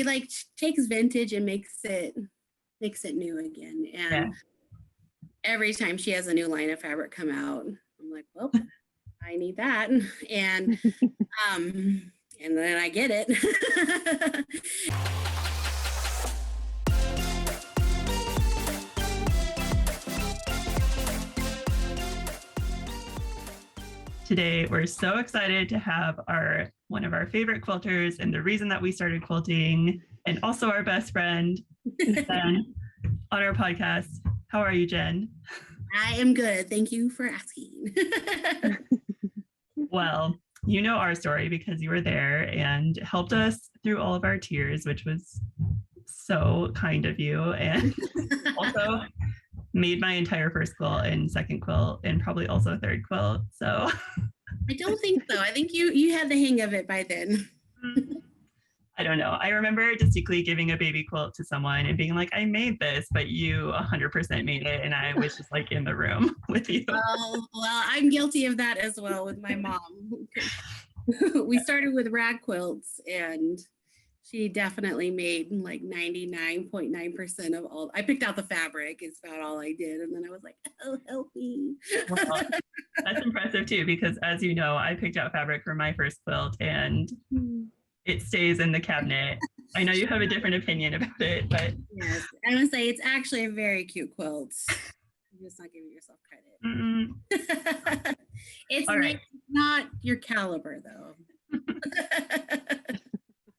like takes vintage and makes it new again. And every time she has a new line of fabric come out, I'm like, well, I need that. And and then I get it. Today, we're so excited to have one of our favorite quilters and the reason that we started quilting, and also our best friend, Jen, on our podcast. How are you, Jen? I am good. Thank you for asking. Well, you know our story because you were there and helped us through all of our tears, which was so kind of you. And also made my entire first quilt and second quilt and probably also third quilt. So I don't think so. I think you had the hang of it by then. I don't know. I remember distinctly giving a baby quilt to someone and being like, I made this, but you 100% made it. And I was just like in the room with you. Well, I'm guilty of that as well with my mom. We started with rag quilts and she definitely made like 99.9% of all. I picked out the fabric is about all I did. And then I was like, oh, help me. Well, that's impressive too, because as you know, I picked out fabric for my first quilt and it stays in the cabinet. I know you have a different opinion about it, but yes, I would say it's actually a very cute quilt. You're just not giving yourself credit. It's right. Not your caliber though.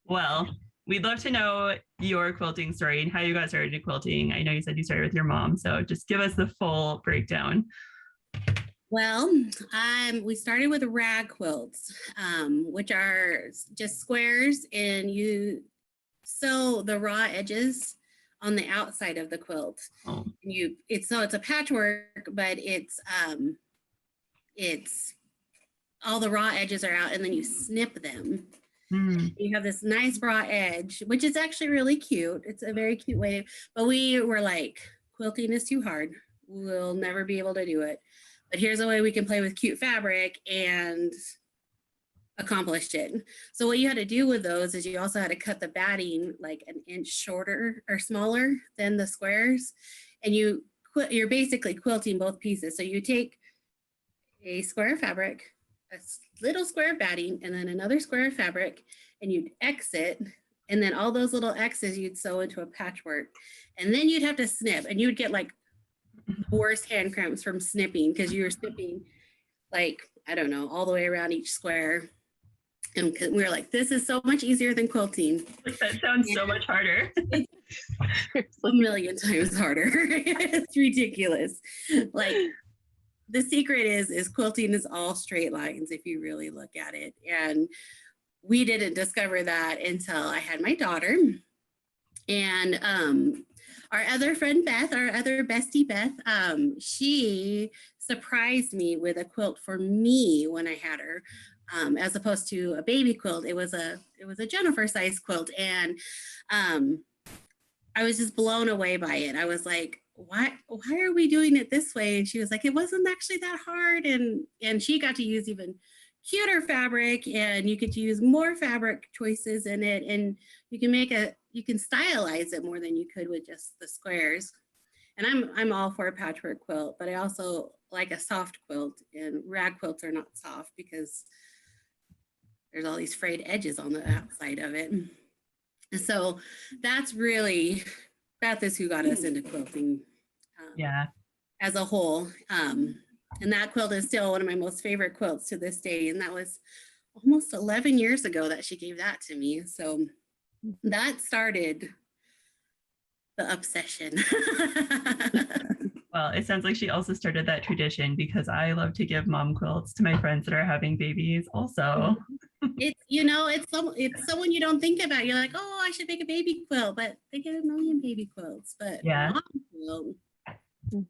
Well, we'd love to know your quilting story and how you got started in quilting. I know you said you started with your mom, so just give us the full breakdown. Well, we started with rag quilts, which are just squares, and you sew the raw edges on the outside of the quilt. Oh. It's a patchwork, but it's all the raw edges are out, and then you snip them. You have this nice raw edge, which is actually really cute. It's a very cute way, but we were like, quilting is too hard. We'll never be able to do it. But here's a way we can play with cute fabric and accomplish it. So what you had to do with those is you also had to cut the batting like an inch shorter or smaller than the squares. And you're basically quilting both pieces. So you take a square of fabric, a little square of batting, and then another square of fabric, and you'd X it, and then all those little X's you'd sew into a patchwork. And then you'd have to snip, and you would get like worst hand cramps from snipping because you were snipping like, I don't know, all the way around each square. And we were like, this is so much easier than quilting. That sounds so much harder. It's a million times harder. It's ridiculous. Like, the secret is quilting is all straight lines if you really look at it. And we didn't discover that until I had my daughter. And our other friend Beth, our other bestie Beth, she surprised me with a quilt for me when I had her, as opposed to a baby quilt. It was a Jennifer size quilt, and I was just blown away by it. I was like, why are we doing it this way? And she was like, it wasn't actually that hard. And she got to use even cuter fabric, and you could use more fabric choices in it, and you can stylize it more than you could with just the squares. And I'm all for a patchwork quilt, but I also like a soft quilt, and rag quilts are not soft because there's all these frayed edges on the outside of it. And so Beth is who got us into quilting as a whole. And that quilt is still one of my most favorite quilts to this day. And that was almost 11 years ago that she gave that to me. So that started the obsession. Well, it sounds like she also started that tradition because I love to give mom quilts to my friends that are having babies also. It's someone you don't think about. You're like, oh, I should make a baby quilt, but they get a million baby quilts. But mom quilt,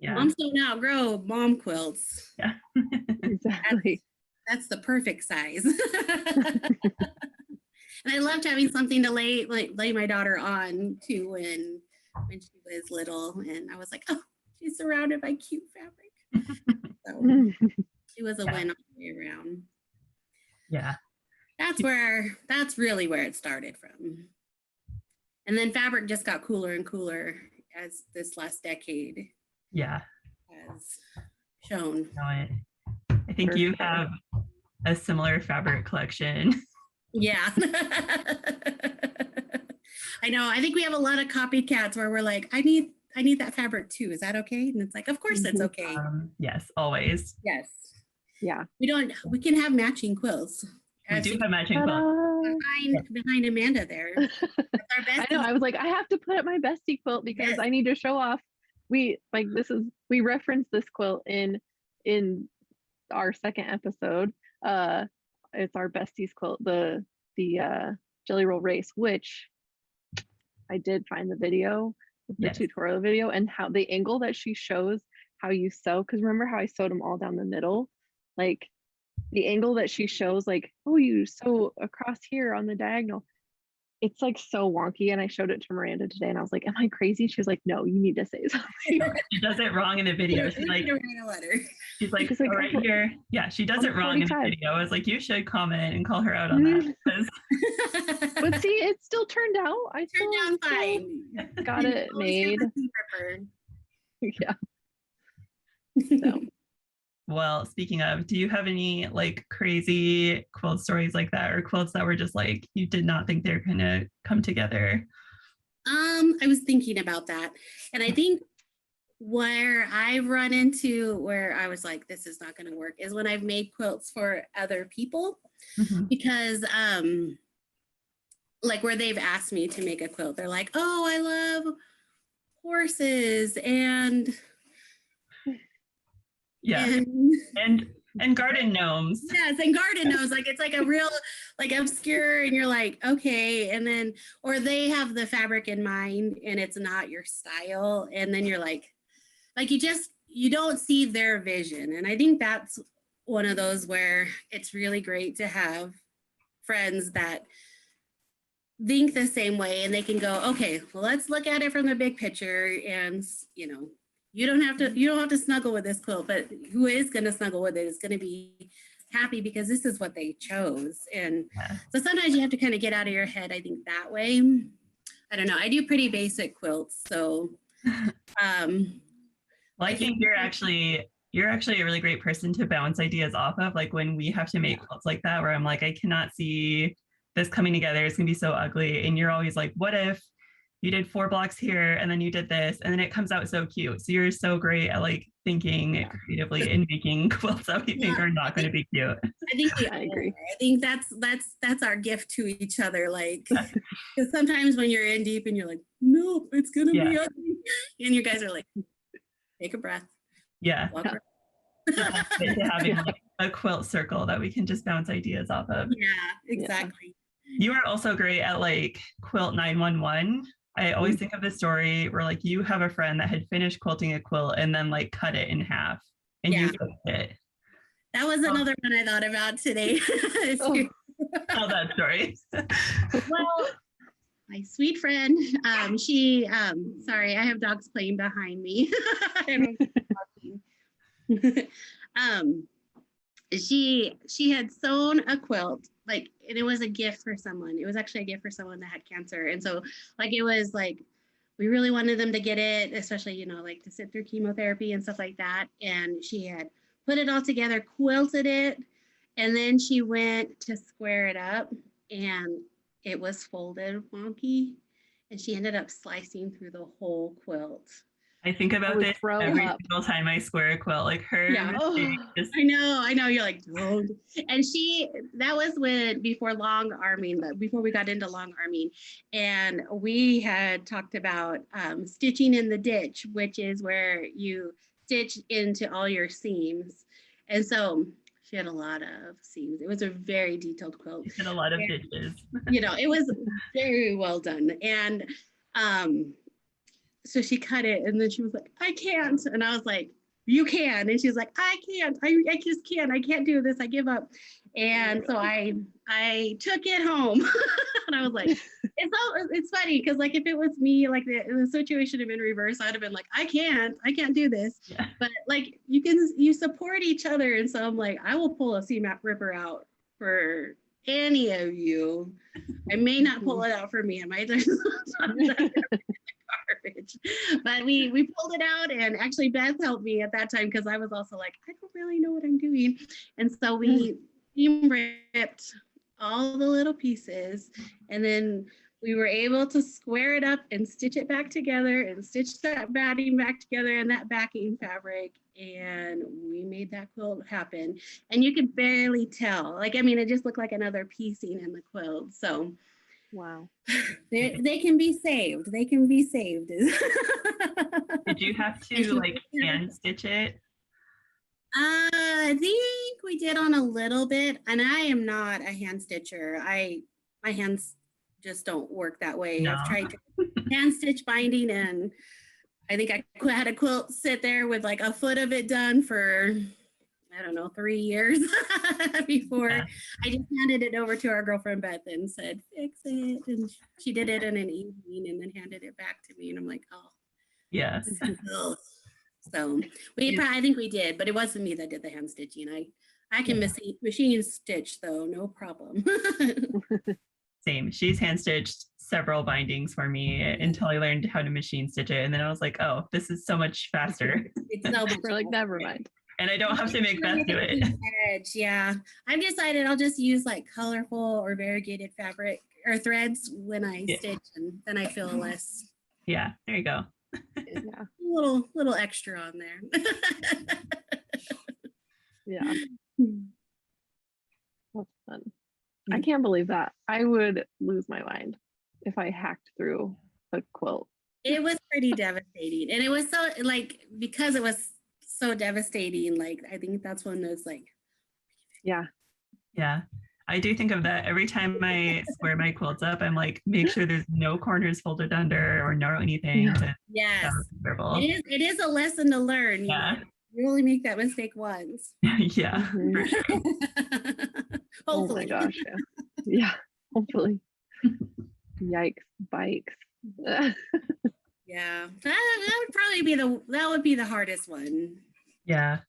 moms don't outgrow mom quilts. Yeah, exactly. That's the perfect size. And I loved having something to lay my daughter on too when she was little, and I was like, oh, she's surrounded by cute fabric. So she was a win all the way around. Yeah. That's really where it started from. And then fabric just got cooler and cooler as this last decade Yeah. has shown. I think For you sure. have a similar fabric collection. Yeah. I know. I think we have a lot of copycats where we're like, I need that fabric too. Is that okay? And it's like, of course it's okay. Yes, always. Yes. Yeah. We can have matching quilts. We do have matching quilts. Behind Amanda there. That's our I know. I was like, I have to put up my bestie quilt because Yes. I need to show off. We referenced this quilt in our second episode. It's our besties quilt, the Jelly Roll Race, which I did find the video, the Yes. tutorial video, and how the angle that she shows how you sew. Because remember how I sewed them all down the middle, like the angle that she shows, like, oh, you sew across here on the diagonal. It's like so wonky. And I showed it to Miranda today and I was like, am I crazy? She was like, no, you need to say something. She does it wrong in the video. She's like, She's like, right here. Yeah, she does it wrong in the video. I was like, you should comment and call her out on that. But see, it still turned out. I Turned out fine. got it made. Yeah. So. Well, speaking of, do you have any like crazy quilt stories like that, or quilts that were just like you did not think they're gonna come together? I was thinking about that, and I think where I've run into where I was like, this is not going to work is when I've made quilts for other people, because like where they've asked me to make a quilt, they're like, oh, I love horses and and garden gnomes. Yes, and garden gnomes. Like it's like a real like obscure, and you're like, okay, and then or they have the fabric in mind and it's not your style, and then you're like you don't see their vision. And I think that's one of those where it's really great to have friends that think the same way, and they can go, okay, well, let's look at it from the big picture, and you don't have to snuggle with this quilt, but who is going to snuggle with it is going to be happy because this is what they chose. And so sometimes you have to kind of get out of your head, I think, that way. I don't know. I do pretty basic quilts. So well, I think you're actually a really great person to bounce ideas off of. Like when we have to make quilts like that, where I'm like, I cannot see this coming together. It's going to be so ugly. And you're always like, what if you did 4 blocks here and then you did this and then it comes out so cute. So you're so great at like thinking creatively and making quilts that we think are not going to be cute. I think I agree. I think that's our gift to each other. Like, because sometimes when you're in deep and you're like, no, it's going to be ugly. And you guys are like, take a breath. Yeah. Having like a quilt circle that we can just bounce ideas off of. Yeah, exactly. You are also great at like Quilt 911. I always think of this story where like you have a friend that had finished quilting a quilt and then like cut it in half and you fixed it. That was another one I thought about today. Tell that story. Well, my sweet friend, she, sorry, I have dogs playing behind me. She had sewn a quilt, like, and it was a gift for someone. It was actually a gift for someone that had cancer. And so like, it was like, we really wanted them to get it, especially, like to sit through chemotherapy and stuff like that. And she had put it all together, quilted it. And then she went to square it up and it was folded wonky. And she ended up slicing through the whole quilt. I think about this every single time I square a quilt, like her. I know. You're like, oh. And that was before long arming, before we got into long arming. And we had talked about stitching in the ditch, which is where you stitch into all your seams. And so she had a lot of seams. It was a very detailed quilt. She had a lot of ditches. It was very well done. And so she cut it and then she was like, I can't. And I was like, you can. And she was like, I can't. I just can't. I can't do this. I give up. And so I took it home. And I was like, it's funny because like if it was me, like the situation had been reversed, I'd have been like, I can't do this. Yeah. But like you support each other. And so I'm like, I will pull a seam ripper out for any of you. I may not pull it out for me. I might just garbage. But we pulled it out, and actually Beth helped me at that time because I was also like, I don't really know what I'm doing. And so we seam ripped all the little pieces, and then we were able to square it up and stitch it back together and stitch that batting back together and that backing fabric. And we made that quilt happen. And you could barely tell. Like, I mean, it just looked like another piecing in the quilt. So Wow. they can be saved. They can be saved. Did you have to like hand stitch it? I think we did on a little bit, and I am not a hand stitcher. My hands just don't work that way. No. I've tried to hand stitch binding, and I think I had a quilt sit there with like a foot of it done for, I don't know, 3 years before I just handed it over to our girlfriend Beth and said, fix it. And she did it in an evening and then handed it back to me. And I'm like, oh. Yes. So I think we did, but it wasn't me that did the hand stitching. I can machine stitch though, no problem. Same. She's hand stitched several bindings for me until I learned how to machine stitch it. And then I was like, oh, this is so much faster. It's so much We're like, never mind. And I don't have to make Beth do it. Yeah. I've decided I'll just use like colorful or variegated fabric or threads when I stitch, and then I feel less. Yeah, there you go. Yeah. Little extra on there. Yeah. That's fun. I can't believe that. I would lose my mind if I hacked through a quilt. It was pretty devastating. And it was so like, because it was so devastating, like I think that's when it was like, Yeah. Yeah. I do think of that every time I square my quilts up. I'm like, make sure there's no corners folded under or no anything. yes, it is a lesson to learn. Yeah. You only make that mistake once. Yeah. Mhm. For sure. Hopefully. Oh my gosh. Yeah. Yeah. Hopefully. Yikes. Bikes. Yeah. That would probably be the hardest one. Yeah.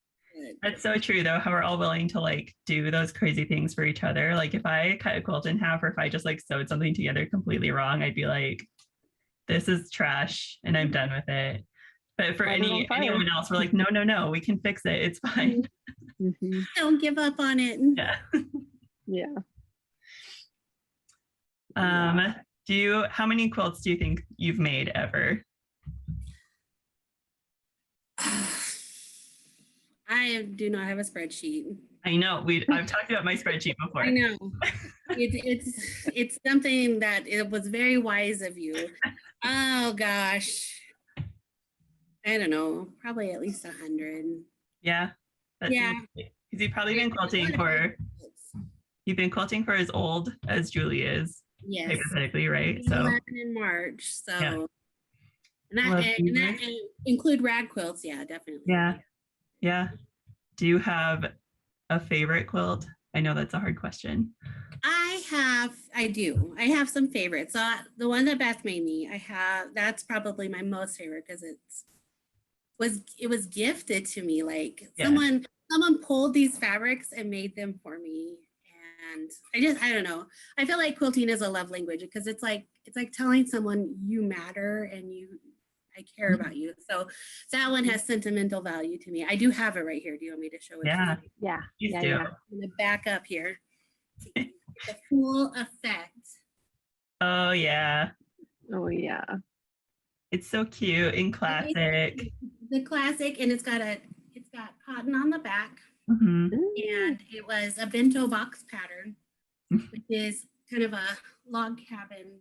That's so true though, how we're all willing to like do those crazy things for each other. Like if I cut a quilt in half or if I just like sewed something together completely wrong, I'd be like, this is trash and I'm done with it. But for anyone else, we're like, no, we can fix it. It's fine. Mm-hmm. Don't give up on it. Yeah. Yeah. How many quilts do you think you've made ever? I do not have a spreadsheet. I know I've talked about my spreadsheet before. I know. It's something that it was very wise of you. Oh gosh. I don't know, probably at least 100. Yeah. Yeah. Because you've probably been quilting for as old as Julie is. Yes. Hypothetically, right? So 11 in March. So yeah. and that include rag quilts, yeah, definitely. Yeah. Do you have a favorite quilt? I know that's a hard question. I do. I have some favorites. So the one that Beth made me, that's probably my most favorite because it was gifted to me. Like someone pulled these fabrics and made them for me. And I don't know. I feel like quilting is a love language because it's like telling someone you matter and I care about you. So that one has sentimental value to me. I do have it right here. Do you want me to show it? Yeah. You do. Yeah. I'm gonna back up here. The full effect. Oh yeah. Oh yeah. It's so cute and classic. The classic, and it's got cotton on the back. Mm-hmm. And it was a bento box pattern, which is kind of a log cabin.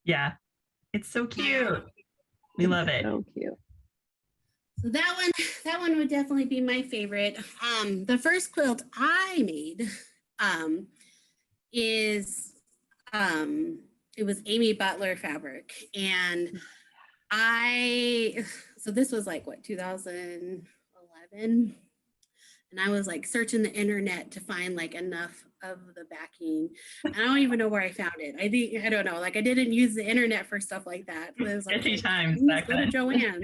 Yeah. It's so cute. We love it. So cute. So that one would definitely be my favorite. The first quilt I made it was Amy Butler fabric, and so this was like what, 2011, and I was like searching the internet to find like enough of the backing. And I don't even know where I found it. I don't know. Like I didn't use the internet for stuff like that. It was like, times back then. Joanne.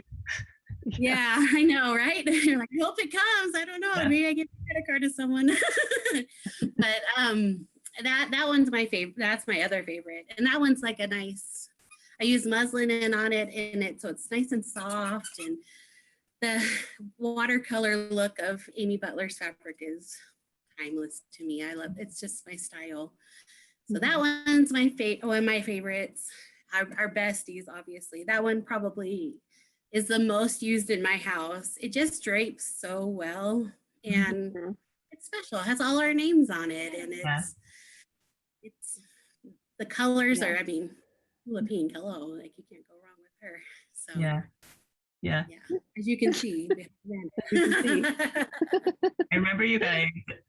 Yeah, I know, right? Like, I hope it comes. I don't know. Yeah. Maybe I get a credit card to someone. But That one's my favorite. That's my other favorite. And that one's like a nice, I use muslin in on it in it. So it's nice and soft. And the watercolor look of Amy Butler's fabric is timeless to me. I love, it's just my style. So that one's my one of my favorites. Our besties, obviously. That one probably is the most used in my house. It just drapes so well. And it's special. It has all our names on it. And it's the colors are, I mean, Hula Pink, hello, like you can't go wrong with her. So yeah, as you can see. I remember you guys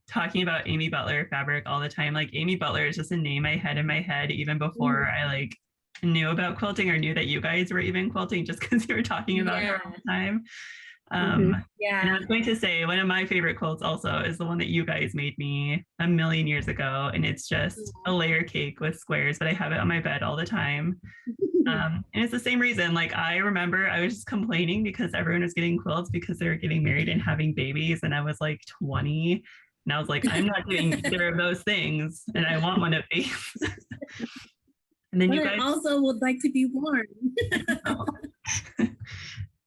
talking about Amy Butler fabric all the time. Like Amy Butler is just a name I had in my head even before I like knew about quilting or knew that you guys were even quilting, just because you were talking about her all the time. And I was going to say one of my favorite quilts also is the one that you guys made me a million years ago, and it's just a layer cake with squares, but I have it on my bed all the time. And it's the same reason. Like I remember I was just complaining because everyone was getting quilts because they were getting married and having babies, and I was like 20, and I was like, I'm not doing either of those things, and I want one of these. And then but you guys also would like to be warm.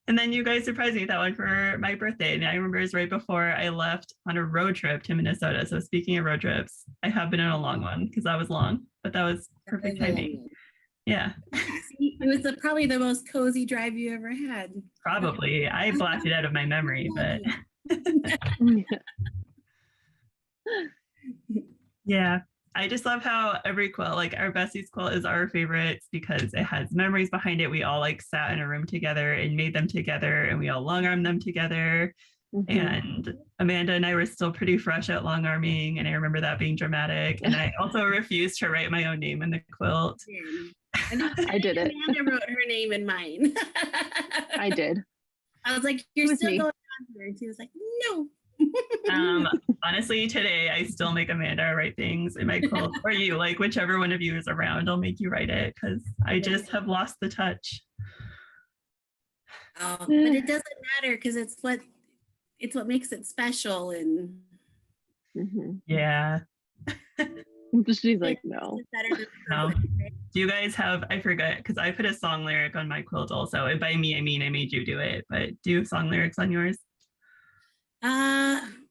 And then you guys surprised me with that one for my birthday. And I remember it was right before I left on a road trip to Minnesota. So speaking of road trips, I have been on a long one because that was long, but that was perfect timing. Yeah. It was probably the most cozy drive you ever had. Probably. I blocked it out of my memory, but yeah. I just love how every quilt, like our bestie's quilt is our favorites because it has memories behind it. We all like sat in a room together and made them together, and we all long armed them together. And Amanda and I were still pretty fresh at long arming, and I remember that being dramatic. And I also refused to write my own name in the quilt. I did it. Amanda wrote her name in mine. I did. I was like, "You're still going on here," and she was like, "No." Honestly, today I still make Amanda write things in my quilt, or you, like whichever one of you is around, I'll make you write it because I just have lost the touch. Oh, but it doesn't matter because it's what makes it special. And yeah. She's like, no. No. Do you guys have, I forget, because I put a song lyric on my quilt also. And by me, I mean I made you do it, but do you have song lyrics on yours?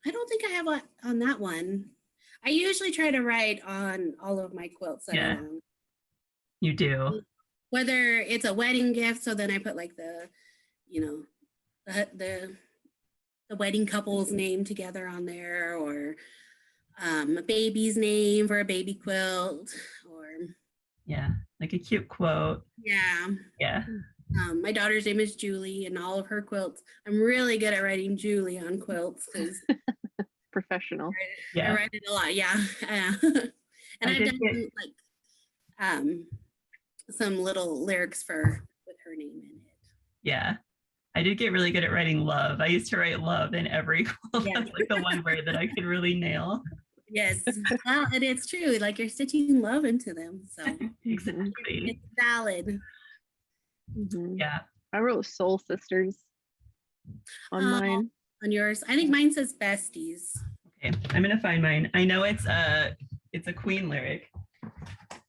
I don't think I have on that one. I usually try to write on all of my quilts. You do. Whether it's a wedding gift, so then I put like the wedding couple's name together on there, or a baby's name for a baby quilt, or like a cute quote. Yeah. My daughter's name is Julie, and all of her quilts, I'm really good at writing Julie on quilts because professional. I write it a lot. And I've done like some little lyrics with her name in it. Yeah. I did get really good at writing love. I used to write love in every quilt. That's like the one word that I could really nail. Yes. Well, and it's true. Like you're stitching love into them. So exactly. It's valid. Yeah. I wrote Soul Sisters on mine. On yours. I think mine says besties. Okay. I'm gonna find mine. I know it's a Queen lyric.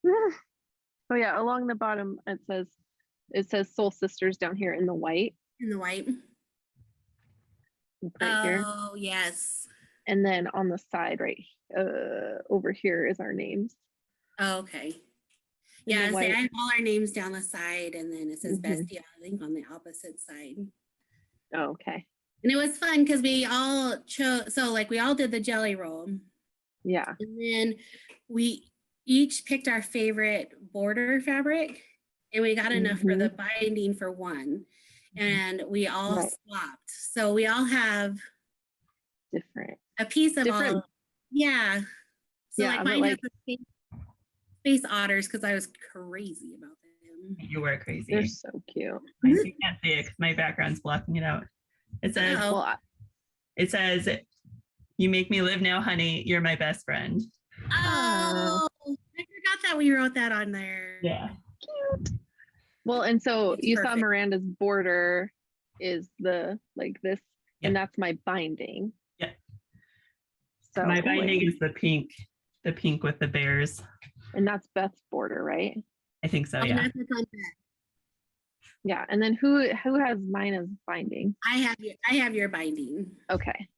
Oh yeah, along the bottom it says Soul Sisters down here in the white. In the white. Right here. Oh yes. And then on the side right over here is our names. Oh, okay. Yeah, I have all our names down the side, and then it says bestie, I think, on the opposite side. Oh, okay. And it was fun because we all chose, so like we all did the jelly roll. Yeah. And then we each picked our favorite border fabric, and we got enough for the binding for one. And we all swapped. So we all have a piece of all. Yeah. So like mine has the space otters because I was crazy about them. You were crazy. They're so cute. You can't see it because my background's blocking it out. It says, "You make me live now, honey. You're my best friend." Oh, I forgot that we wrote that on there. Yeah. Cute. Well, and so it's you perfect. Saw Miranda's border is the like this, and that's my binding. Yeah. So my binding is the the pink with the bears. And that's Beth's border, right? I think so, Oh, yeah. that's what's on that. Yeah. And then who has mine as binding? I have your binding. Okay.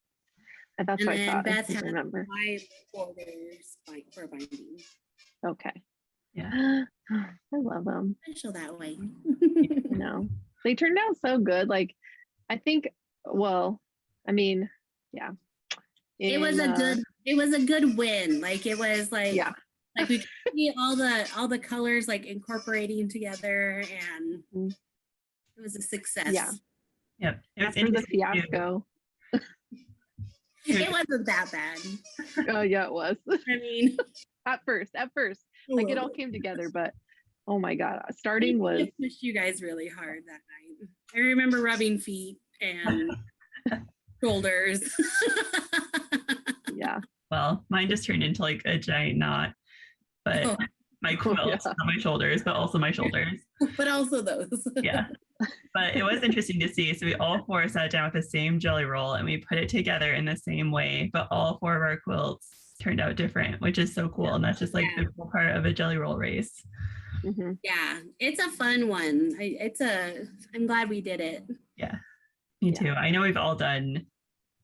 That's And what I then thought. I Beth couldn't has remember. my borders for binding. Okay. Yeah. I love them. Special that way. I know. They turned out so good. Like, I think, well, I mean, yeah. It was a good win. Like it was like, yeah. like we could see all the colors like incorporating together, and it was a success. Yeah. Yep. It was After the interesting too. fiasco. It wasn't that bad. Oh yeah, it was. I mean, at first, like it all came together, but oh my god, starting was. I pushed you guys really hard that night. I remember rubbing feet and shoulders. Yeah. Well, mine just turned into like a giant knot, but my quilt, not my shoulders, but also my shoulders. But also those. Yeah. But it was interesting to see. So we all four sat down with the same jelly roll and we put it together in the same way, but all four of our quilts turned out different, which is so cool. And that's just like the cool part of a jelly roll race. Mm-hmm. Yeah, it's a fun one. I'm glad we did it. Yeah, me too. I know we've all done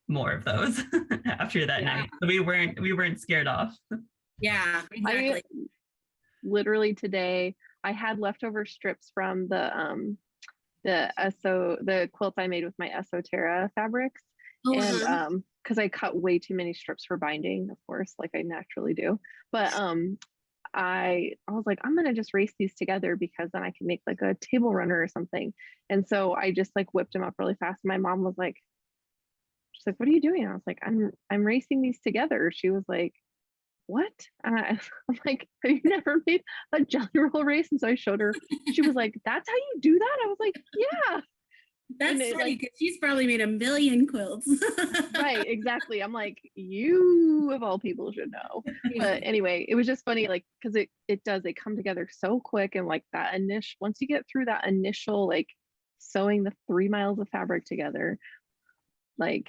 more of those after that night. So we weren't scared off. Yeah, exactly. Literally today, I had leftover strips from the quilts I made with my Esoterra fabrics. And because I cut way too many strips for binding, of course, like I naturally do. But I was like, I'm gonna just race these together because then I can make like a table runner or something. And so I just like whipped them up really fast. My mom was like, she's like, what are you doing? I was like, I'm racing these together. She was like, what? I'm like, have you never made a jelly roll race? And so I showed her. She was like, that's how you do that? I was like, yeah. That's funny because she's probably made a million quilts. Right, exactly. I'm like, you of all people should know. But anyway, it was just funny, like, because they come together so quick, and like that once you get through that initial like sewing the 3 miles of fabric together, like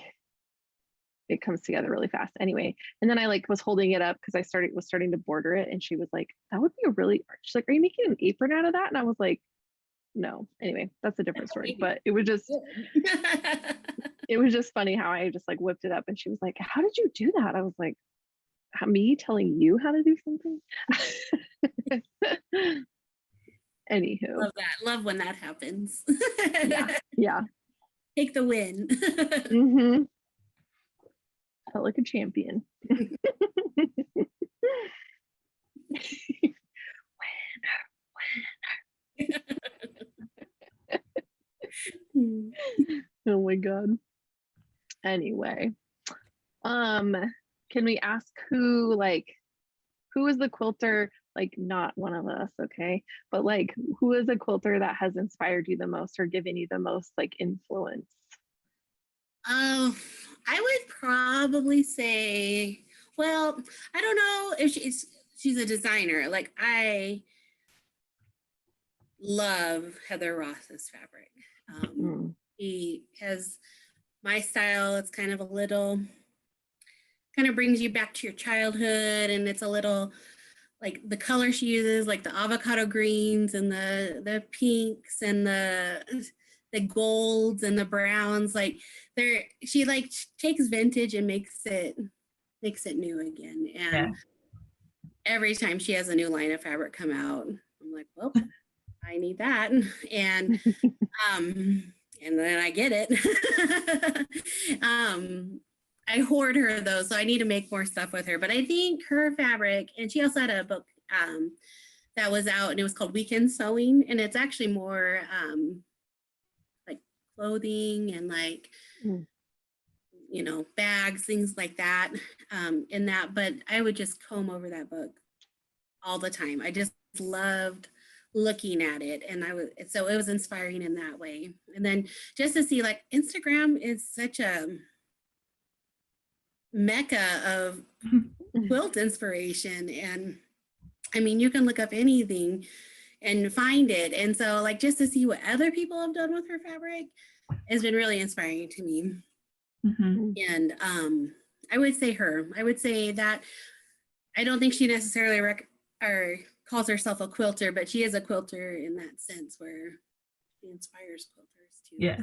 it comes together really fast. Anyway, and then I like was holding it up because I was starting to border it, and she was like, that would be she's like, are you making an apron out of that? And I was like, no. Anyway, that's a different story. But it was just funny how I just like whipped it up, and she was like, how did you do that? I was like, me telling you how to do something? Anywho. Love that. Love when that happens. Yeah. Take the win. Mm-hmm. Felt like a champion. Oh my god. Anyway, can we ask who is the quilter, like not one of us, okay, but like who is a quilter that has inspired you the most or given you the most like influence? I would probably say, well, I don't know if she's a designer. Like I love Heather Ross's fabric. He has my style. It's kind of kind of brings you back to your childhood, and it's a little like the color she uses, like the avocado greens and the pinks and the golds and the browns. Like she like takes vintage and makes it new again. And every time she has a new line of fabric come out, I'm like, well, I need that. And and then I get it. I hoard her though, so I need to make more stuff with her. But I think her fabric, and she also had a book that was out, and it was called Weekend Sewing, and it's actually more like clothing and like bags, things like that in that. But I would just comb over that book all the time. I just loved looking at it, and so it was inspiring in that way. And then just to see, like, Instagram is such a mecca of quilt inspiration, and I mean, you can look up anything and find it. And so like just to see what other people have done with her fabric has been really inspiring to me. And I would say that I don't think she necessarily or calls herself a quilter, but she is a quilter in that sense where she inspires quilters too. Yeah.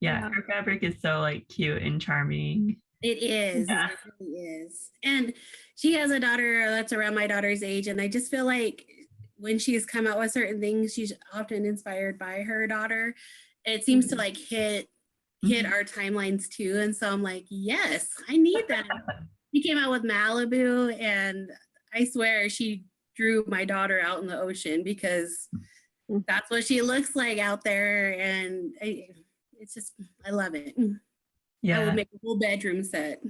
Yeah, her fabric is so like cute and charming. It is. Yeah. It really is. And she has a daughter that's around my daughter's age, and I just feel like when she's come out with certain things, she's often inspired by her daughter. It seems to like hit our timelines too. And so I'm like, yes, I need that. She came out with Malibu, and I swear she drew my daughter out in the ocean because that's what she looks like out there. And it's just, I love it. Yeah. I would make a whole bedroom set.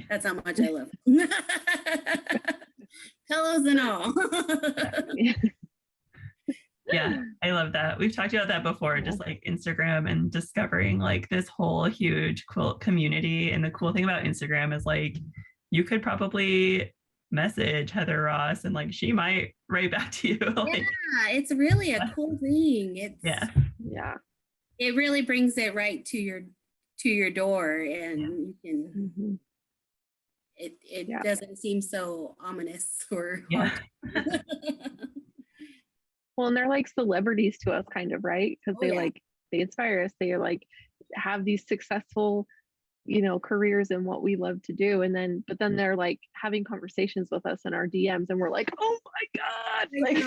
That's how much I love it. Pillows and all. Yeah, I love that. We've talked about that before, just like Instagram and discovering like this whole huge quilt community. And the cool thing about Instagram is like you could probably message Heather Ross and like she might write back to you. Like, yeah, it's really a cool thing. It's yeah. It really brings it right to your door, and you can it doesn't seem so ominous or hard. Well, and they're like celebrities to us, kind of, right? Because they inspire us. They like have these successful, careers in what we love to do, and but then they're like having conversations with us in our DMs, and we're like, oh my god, like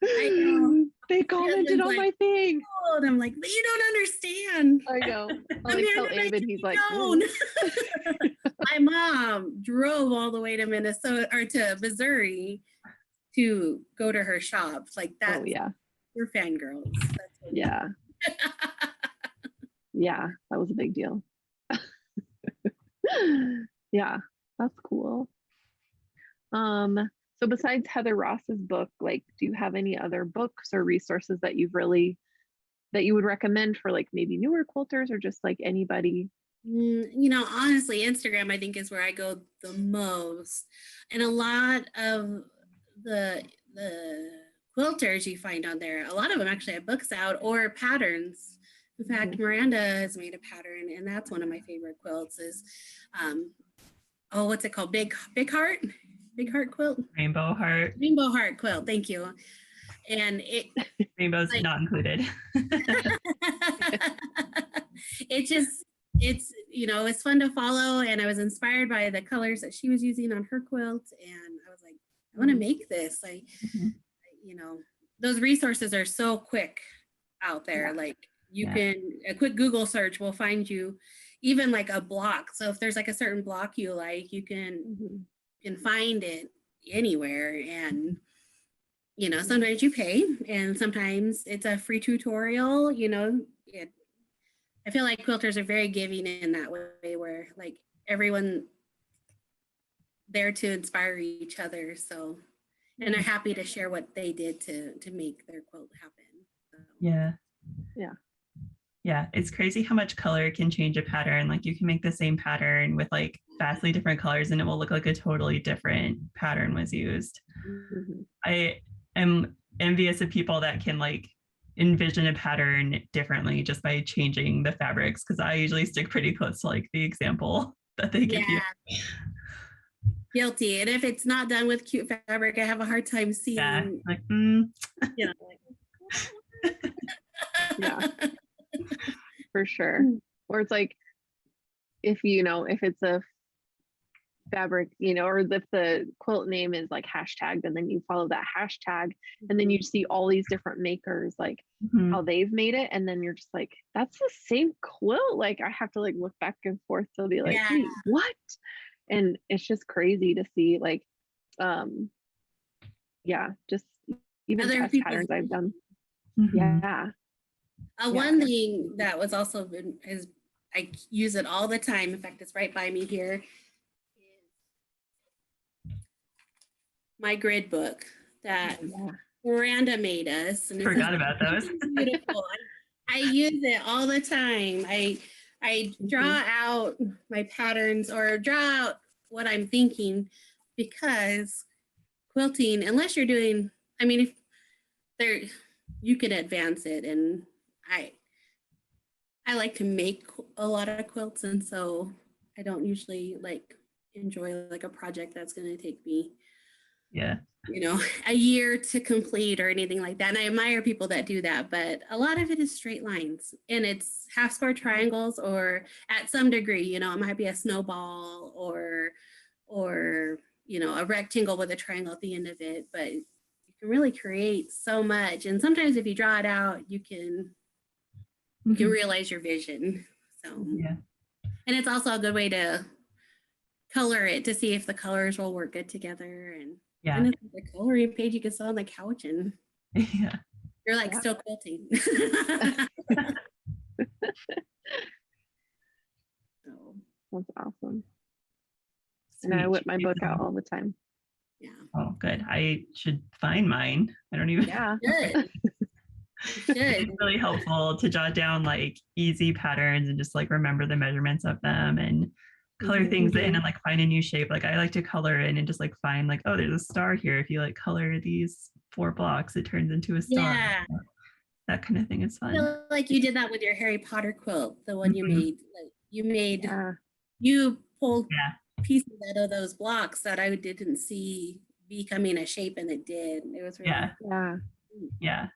I know. They commented on my thing. Oh, and I'm like, but you don't understand. I know. I like tell Abe, he's like, my mom drove all the way to Minnesota or to Missouri to go to her shop. Like that. Oh yeah. We're fangirls. Yeah. Yeah, that was a big deal. Yeah, that's cool. So besides Heather Ross's book, like, do you have any other books or resources that you would recommend for like maybe newer quilters or just like anybody? Honestly, Instagram, I think, is where I go the most. And a lot of the quilters you find on there, a lot of them actually have books out or patterns. In fact, Miranda has made a pattern, and that's one of my favorite quilts is, what's it called? Big Heart? Big Heart quilt? Rainbow Heart. Rainbow Heart quilt, thank you. And Rainbow's not included. It's fun to follow, and I was inspired by the colors that she was using on her quilt, and I was like, I want to make this. Those resources are so quick out there. Like a quick Google search will find you even like a block. So if there's like a certain block you like, you can find it anywhere. And sometimes you pay, and sometimes it's a free tutorial. I feel like quilters are very giving in that way, where like everyone there to inspire each other. So, and they're happy to share what they did to make their quilt happen. So. Yeah, it's crazy how much color can change a pattern. Like you can make the same pattern with like vastly different colors and it will look like a totally different pattern was used. I am envious of people that can like envision a pattern differently just by changing the fabrics, because I usually stick pretty close to like the example that they give you. Guilty. And if it's not done with cute fabric, I have a hard time seeing. Yeah, like, yeah, for sure. Or it's like if it's a fabric, or if the quilt name is like hashtagged, and then you follow that hashtag, and then you see all these different makers, like how they've made it, and then you're just like, that's the same quilt. Like I have to like look back and forth to be like, wait, what? And it's just crazy to see like, just even past patterns I've done. One thing that was also is I use it all the time. In fact, it's right by me here. My grid book that Miranda made us. And forgot about those. Beautiful. I use it all the time. I draw out my patterns or draw out what I'm thinking, because quilting, unless you're doing, if there, you can advance it, and I like to make a lot of quilts, and so I don't usually like enjoy like a project that's going to take me, Yeah. a year to complete or anything like that. And I admire people that do that, but a lot of it is straight lines, and it's half square triangles, or at some degree, it might be a snowball or a rectangle with a triangle at the end of it, but you can really create so much. And sometimes if you draw it out, you can realize your vision. So Yeah. And it's also a good way to color it to see if the colors will work good together. And Yeah. then it's like a coloring page you can sit on the couch and Yeah. you're like still quilting. So, That's awesome. Sweet. And I whip my book out all the time. yeah. Oh, good. I should find mine. I don't even. Yeah. Good. You should. It's really helpful to jot down like easy patterns and just like remember the measurements of them and color things in and like find a new shape. Like I like to color in and just like find like, oh, there's a star here. If you like color these 4 blocks, it turns into a star. Yeah. That kind of thing is I fun. feel like you did that with your Harry Potter quilt, the one you made. Like you pulled pieces out of those blocks that I didn't see becoming a shape, and it did. It was really Yeah.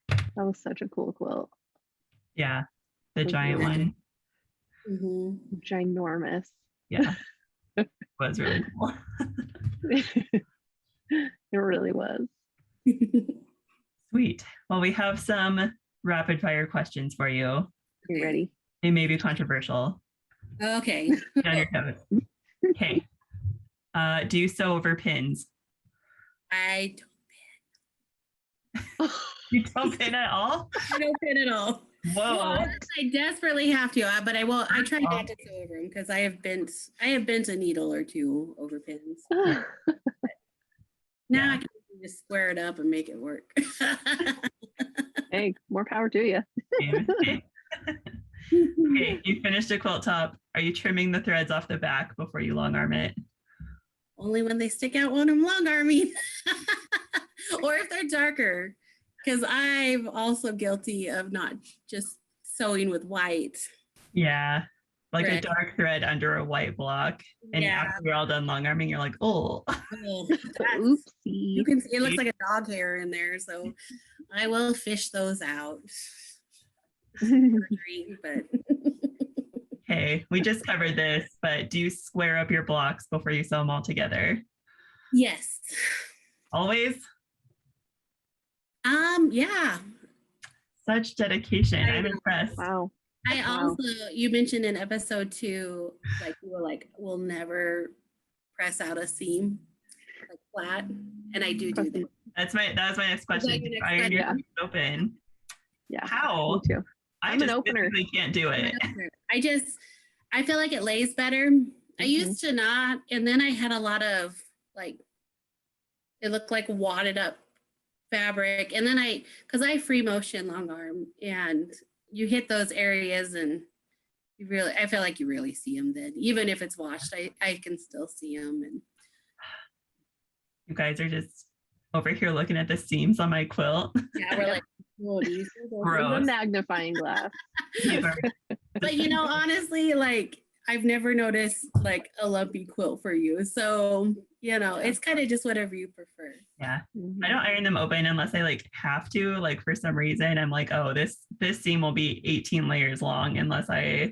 That was such a cool quilt. Yeah. The giant one. Ginormous. Yeah. It was really cool. It really was. Sweet. Well, we have some rapid fire questions for you. Are you ready? They may be controversial. Okay. Get on your toes. Okay. Do you sew over pins? I You don't pin at all? I don't pin at all. Whoa. Well, I desperately have to, but I won't. I try not to sew over them because I have bent a needle or two over pins. Now I can just square it up and make it work. Hey, more power to you. Okay, you finished a quilt top. Are you trimming the threads off the back before you long arm it? Only when they stick out when I'm long arming, or if they're darker. Because I'm also guilty of not just sewing with white. Yeah, like thread. a dark thread under a white block. And after you're all done long arming, you're like, oh. Oopsie. You can see it looks like a dog hair in there. So I will fish those out. But Okay, we just covered this, but do you square up your blocks before you sew them all together? Yes. Always? Yeah. Such dedication. I'm impressed. Wow. I also, you mentioned in episode 2, like you were like, we'll never press out a seam like flat. And I do that. That was my next question. Iron your seams open. Yeah. How? Me too. I I'm just an opener. physically can't do it. I feel like it lays better. I used to not, and then I had a lot of like, it looked like wadded up fabric, and then because I free motion long arm, and you hit those areas, and I feel like you really see them then, even if it's washed. I can still see them. And you guys are just over here looking at the seams on my quilt. Yeah, we're like, oh, these are a magnifying glass. But honestly, like I've never noticed like a lumpy quilt for you. So, it's kind of just whatever you prefer. Yeah. I don't iron them open unless I like have to, like for some reason. I'm like, oh, this seam will be 18 layers long unless I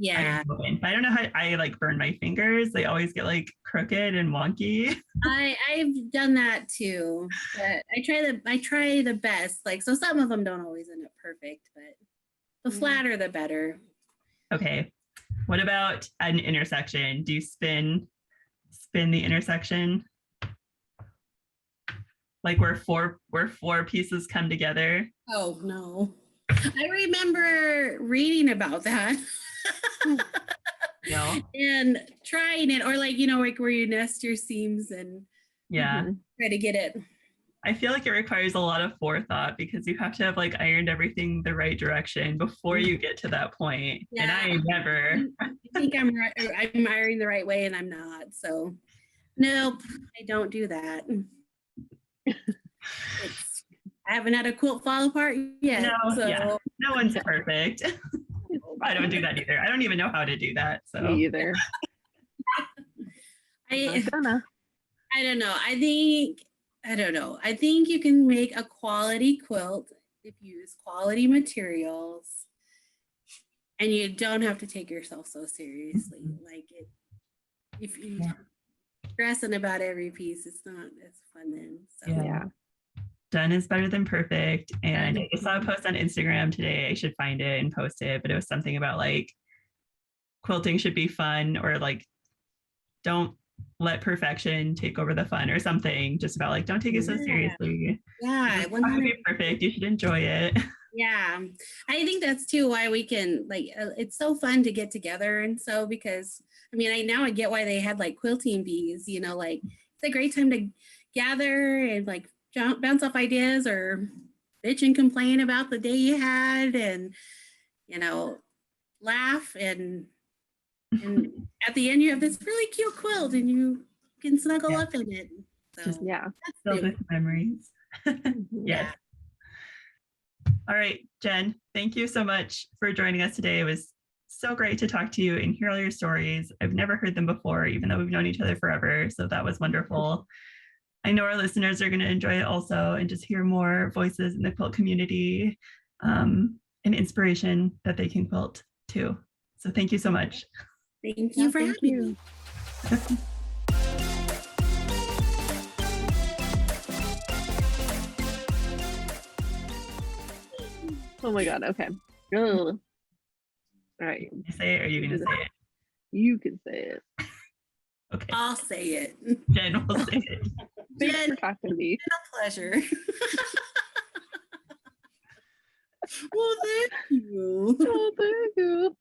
iron them open. But I don't know how I like burn my fingers. They always get like crooked and wonky. I've done that too, but I try the best. Like, so some of them don't always end up perfect, but the flatter the better. Okay. What about an intersection? Do you spin the intersection? Like where four pieces come together? Oh no. I remember reading about that. No. And trying it, or like, like where you nest your seams and try to get it. I feel like it requires a lot of forethought because you have to have like ironed everything the right direction before you get to that point. Yeah. And I never. I think I'm ironing the right way, and I'm not. So, nope, I don't do that. I haven't had a quilt fall apart yet. No one's perfect. I don't do that either. I don't even know how to do that. So Me either. I Not gonna. I don't know. I don't know. I think you can make a quality quilt if you use quality materials, and you don't have to take yourself so seriously. Like it, if you stressing about every piece, it's not as fun then. So Yeah. Done is better than perfect. And I saw a post on Instagram today. I should find it and post it, but it was something about like quilting should be fun, or like don't let perfection take over the fun, or something, just about like don't take it so seriously. yeah, It doesn't have to be perfect. You should enjoy it. Yeah, I think that's too why we can like it's so fun to get together, and so because I mean I get why they had like quilting bees, you know, like it's a great time to gather and like bounce off ideas or bitch and complain about the day you had, and you know, laugh, and at the end you have this really cute quilt and you can snuggle up in it. So Just Yeah. that's filled it. with memories. Mhm. Yes. All right, Jen, thank you so much for joining us today. It was so great to talk to you and hear all your stories. I've never heard them before, even though we've known each other forever. So that was wonderful. I know our listeners are going to enjoy it also, and just hear more voices in the quilt community, and inspiration that they can quilt too. So thank you so much. Thank you for thank having you. me. Oh my god. Okay. Ugh. All right. You say it, or are you going to say it? You can say it. Okay, I'll say it. Jen will say it. Thanks Jen, for talking to me. a pleasure. Well, thank you. Oh, thank you.